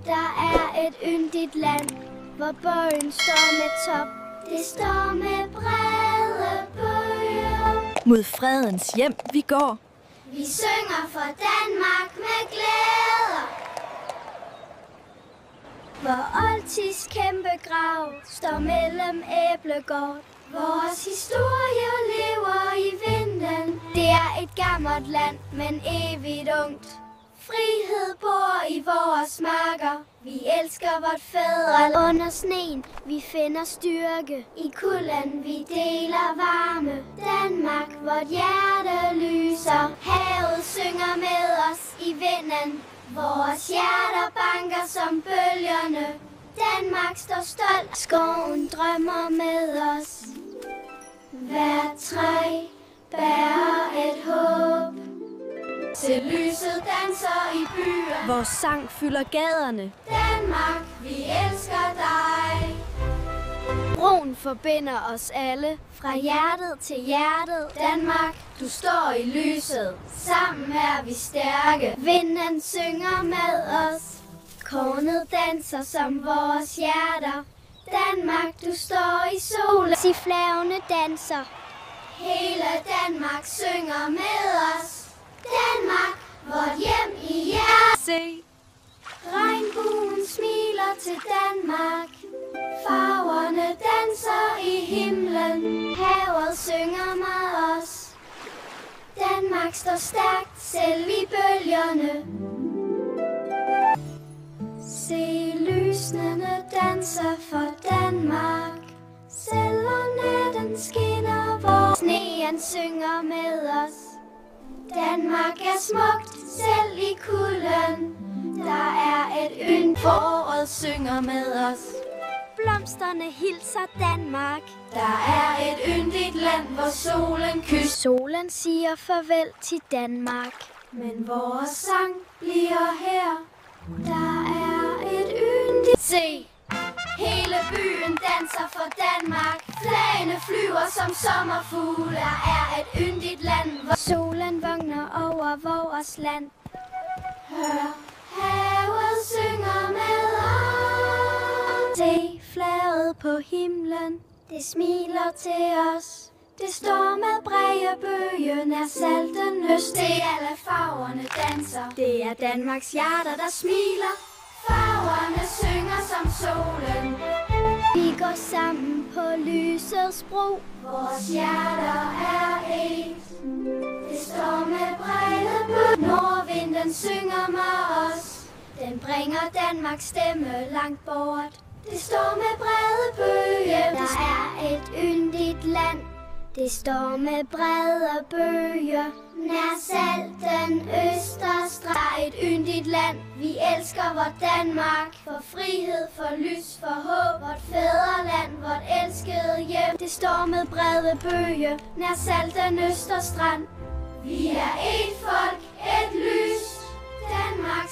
Der er et yndigt land, hvor bøgen står med top. Det står med brede bøger. Mod fredens hjem vi går. Vi synger for Danmark med glæder. Hvor Oltis kæmpe grav står mellem æblegård. Vores historie lever i vinden. Det er et gammelt land, men evigt ungt. Frihed bor i vores marker. Vi elsker vort fædre. Under sneen vi finder styrke. I kulden vi deler varme. Danmark, vort hjerte lyser. Havet synger med os i vinden. Vores hjerter banker som bølgerne. Danmark står stolt. Skoven drømmer med os. Hvert træ bærer et håb. Til lyset danser i byer. Vores sang fylder gaderne. Danmark, vi elsker dig. Broen forbinder os alle. Fra hjertet til hjertet. Danmark, du står i lyset. Sammen er vi stærke. Vinden synger med os. Kornet danser som vores hjerter. Danmark, du står i solen. Siflavene danser. Hele Danmark synger med os. Danmark, vort hjem i hjertet. Se, Regnbuen smiler til Danmark. Farverne danser i himlen. Havet synger med os. Danmark står stærkt selv i bølgerne. Se lysene danser for Danmark. Selvom natten skinner, hvor sneen synger med os. Danmark er smukt, selv i kulden. Der er et yndigt foråret synger med os. Blomsterne hilser Danmark. Der er et yndigt land, hvor solen kysser. Solen siger farvel til Danmark. Men vores sang bliver her. Der er et yndigt. Se, hele byen danser for Danmark. Flagene flyver som sommerfugle. Der er et yndigt land, hvor solen vågner over vores land. Hør, havet synger med os. Se flaget på himlen, det smiler til os. Det står med brede bøge nær Salten Øst. Det er alle farverne danser. Det er Danmarks hjerter, der smiler. Farverne synger som solen. Vi går sammen på lysets bro. Vores hjerter er et. Det står med brede bøge. Nordvinden synger med os. Den bringer Danmarks stemme langt bort. Det står med brede bøge. Der er et yndigt land. Det står med brede bøger. Nær Salten Østerstrand. Der er et yndigt land. Vi elsker vort Danmark. For frihed, for lys, for håb. Vort fædreland, vort elskede hjem. Det står med brede bøger. Nær Salten Østerstrand. Vi er et folk, et lys. Danmark.